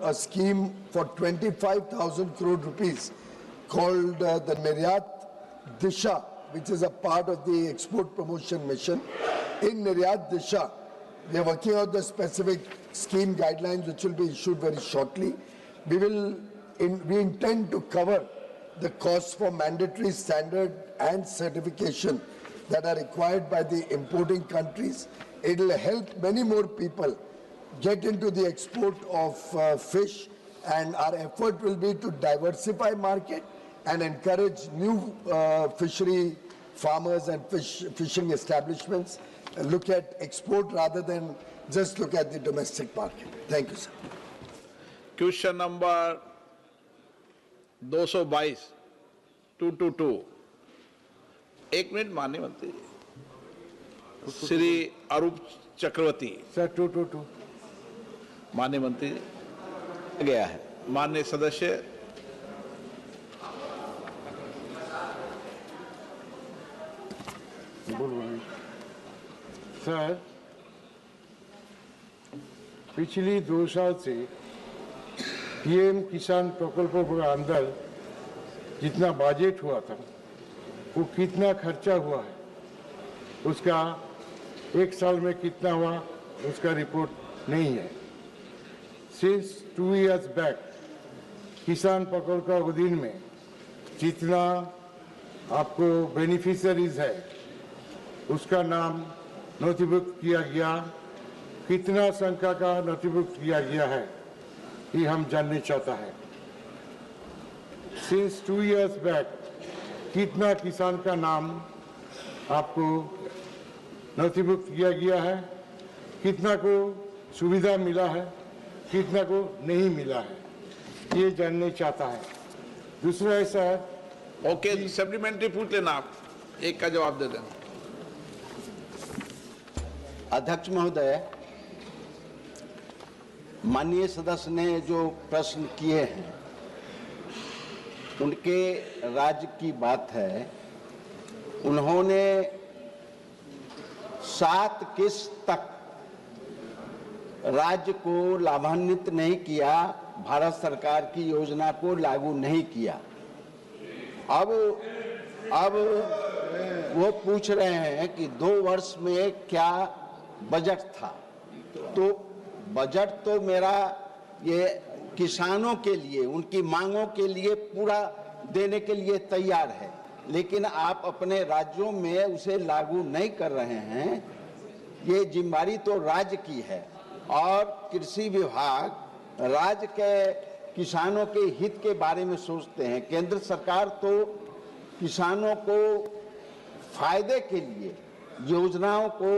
a scheme for 25,000 crore rupees called the Niryat Disha, which is a part of the export promotion mission. In Niryat Disha, we are working out the specific scheme guidelines which will be issued very shortly. We intend to cover the costs for mandatory standard and certification that are required by the importing countries. It will help many more people get into the export of fish, and our effort will be to diversify market and encourage new fishery farmers and fishing establishments look at export rather than just look at the domestic market. Thank you, sir. Question number 222 222 एक minute माननीय मंत्री श्री अरूप चक्रवर्ती sir 222 माननीय मंत्री गया है माननीय सदस्य sir पिछली 2 साल से पीएम किसान प्रकल्पों के अंदर जितना बजट हुआ था वो कितना खर्चा हुआ है उसका 1 साल में कितना हुआ उसका रिपोर्ट नहीं है। सिंस 2 years बैक किसान प्रकल्प का अधीन में जितना आपको बेनिफिशियरीज है उसका नाम नोटिफिकेट किया गया, कितना संख्या का नोटिफिकेट किया गया है ये हम जानना चाहता है। सिंस 2 years बैक कितना किसान का नाम आपको नोटिफिकेट किया गया है, कितना को सुविधा मिला है, कितना को नहीं मिला है, ये जानना चाहता है। दूसरा है सर ओके सप्लीमेंट्री पूछ लेना आप एक का जवाब दे देना। अध्यक्ष महोदय, माननीय सदस्य ने जो प्रश्न किए हैं उनके राज्य की बात है। उन्होंने 7 किस्त तक राज्य को लाभान्वित नहीं किया, भारत सरकार की योजना को लागू नहीं किया। अब वो पूछ रहे हैं कि 2 वर्ष में क्या बजट था। तो बजट तो मेरा ये किसानों के लिए उनकी मांगों के लिए पूरा देने के लिए तैयार है, लेकिन आप अपने राज्यों में उसे लागू नहीं कर रहे हैं। ये जिम्मेदारी तो राज्य की है और कृषि विभाग राज्य के किसानों के हित के बारे में सोचते हैं। केंद्र सरकार तो किसानों को फायदे के लिए योजनाओं को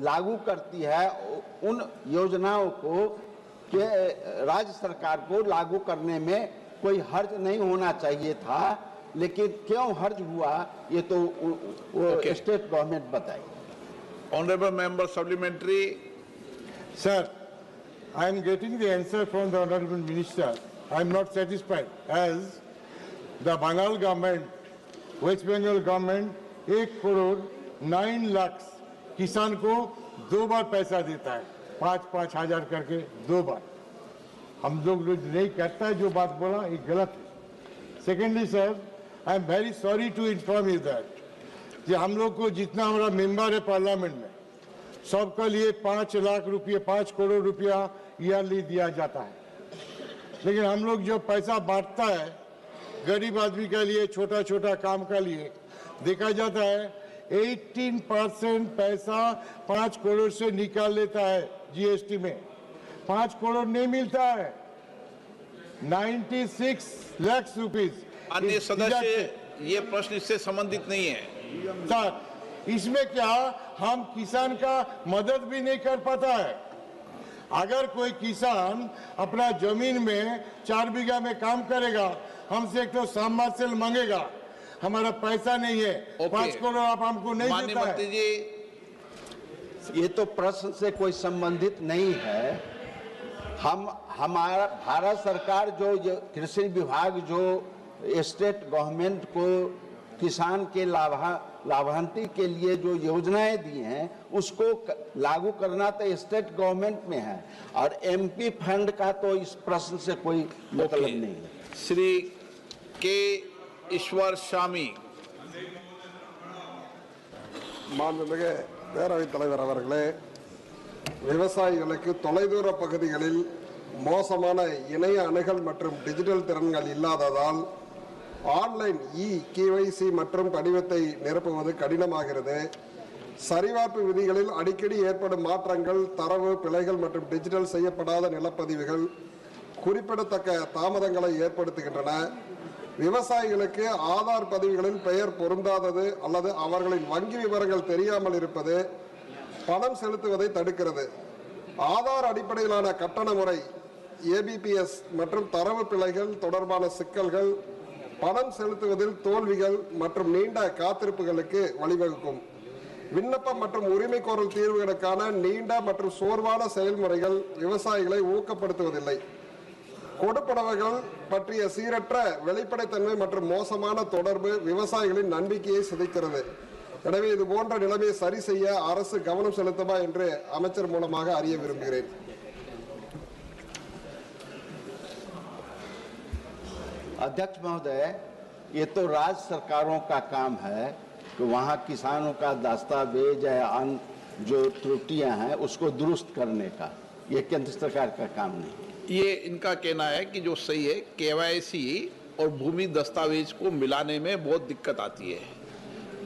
लागू करती है। उन योजनाओं को के राज्य सरकार को लागू करने में कोई हर्ज नहीं होना चाहिए था, लेकिन क्यों हर्ज हुआ ये तो स्टेट गवर्नमेंट बताए। Honourable member supplementary. Sir, I am getting the answer from the Honorable Minister. I am not satisfied as the Bengal government, West Bengal government 1 crore 9 lakh किसान को 2 बार पैसा देता है, 5-5 हजार करके 2 बार। हम लोग नहीं करता है, जो बात बोला ये गलत है। Secondly sir, I am very sorry to inform you that कि हम लोग को जितना हमारा मेंबर है पार्लियामेंट में सबके लिए 5 लाख रुपये 5 करोड़ रुपया ईयरली दिया जाता है, लेकिन हम लोग जो पैसा बांटता है गरीब आदमी के लिए, छोटा छोटा काम के लिए, देखा जाता है 18% पैसा 5 करोड़ से निकाल लेता है जीएसटी में। 5 करोड़ नहीं मिलता है, 96 लाख रुपीज। अन्य सदस्य, ये प्रश्न इससे संबंधित नहीं है सर। इसमें क्या हम किसान का मदद भी नहीं कर पाता है। अगर कोई किसान अपना जमीन में 4 बीघा में काम करेगा, हमसे एक तो सबमर्सिबल मांगेगा, हमारा पैसा नहीं है, 5 करोड़ आप हमको नहीं देता है। मंत्री जी, ये तो प्रश्न से कोई संबंधित नहीं है। हमारा भारत सरकार जो कृषि विभाग जो स्टेट गवर्नमेंट को किसान के लाभार्थी के लिए जो योजनाएं दी हैं उसको लागू करना तो स्टेट गवर्नमेंट में है, और एमपी फंड का तो इस प्रश्न से कोई मतलब नहीं है। श्री के ईश्वर शामी। மாண்புமிகு பேரவைத் தலைவர் அவர்களே, விவசாயிகளுக்கு தொலைதூர பகுதிகளில் மோசமான இணைய அணுகல் மற்றும் டிஜிட்டல் திறன்கள் இல்லாததால் ஆன்லைன் கேஒய்சி மற்றும் படிவத்தை நிரப்புவது கடினமாகிறது. சரிபார்ப்பு விதிகளில் அடிக்கடி ஏற்படும் மாற்றங்கள், தரவு பிழைகள் மற்றும் டிஜிட்டல் செய்யப்படாத நிலப்பதிவுகள் குறிப்பிடத்தக்க தாமதங்களை ஏற்படுத்துகின்றன. விவசாயிகளுக்கு ஆதார் பதிவுகளில் பெயர் பொருந்தாதது அல்லது அவர்களின் வங்கி விவரங்கள் தெரியாமல் இருப்பது பணம் செலுத்துவதை தடுக்கிறது. ஆதார் அடிப்படையிலான கட்டண முறை, ஏபிபிஎஸ் மற்றும் தரவு பிழைகள் தொடர்பான சிக்கல்கள் பணம் செலுத்துவதில் தோல்விகள் மற்றும் நீண்ட காத்திருப்புகளுக்கு வழிவகுக்கும். விண்ணப்பம் மற்றும் உரிமை கோரல் தீர்வுகளுக்கான நீண்ட மற்றும் சோர்வான செயல்முறைகள் விவசாயிகளை ஊக்கப்படுத்துவதில்லை. கொடுப்பனவுகள் பற்றிய சீரற்ற வெளிப்படைத்தன்மை மற்றும் மோசமான தொடர்பு விவசாயிகளின் நம்பிக்கையை சிதைக்கிறது. எனவே இது போன்ற நிலைமையை சரி செய்ய அரசு கவனம் செலுத்துமா என்று அமைச்சர் மூலமாக அறிய விரும்புகிறேன். अध्यक्ष महोदय, ये तो राज्य सरकारों का काम है कि वहाँ किसानों का दस्तावेज या अन्य जो त्रुटियां हैं उसको दुरुस्त करने का, ये केंद्र सरकार का काम नहीं। ये इनका कहना है कि जो सही है, केवाईसी और भूमि दस्तावेज को मिलाने में बहुत दिक्कत आती है,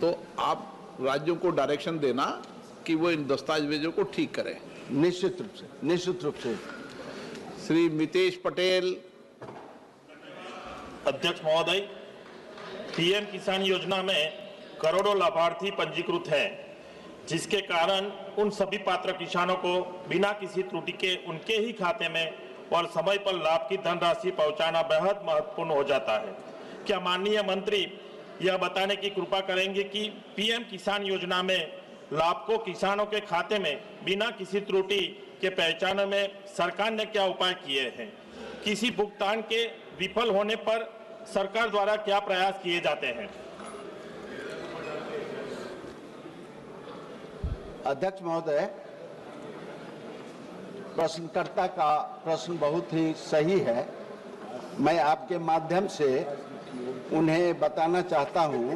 तो आप राज्यों को डायरेक्शन देना कि वो इन दस्तावेजों को ठीक करें। निश्चित रूप से। श्री मितेश पटेल। अध्यक्ष महोदय, पीएम किसान योजना में करोड़ों लाभार्थी पंजीकृत हैं, जिसके कारण उन सभी पात्र किसानों को बिना किसी त्रुटि के उनके ही खाते में और समय पर लाभ की धनराशि पहुंचाना बेहद महत्वपूर्ण हो जाता है। क्या माननीय मंत्री यह बताने की कृपा करेंगे कि पीएम किसान योजना में लाभ को किसानों के खाते में बिना किसी त्रुटि के पहचानने में सरकार ने क्या उपाय किए हैं? किसी भुगतान के विफल होने पर सरकार द्वारा क्या प्रयास किए जाते हैं? अध्यक्ष महोदय, प्रश्नकर्ता का प्रश्न बहुत ही सही है। मैं आपके माध्यम से उन्हें बताना चाहता हूं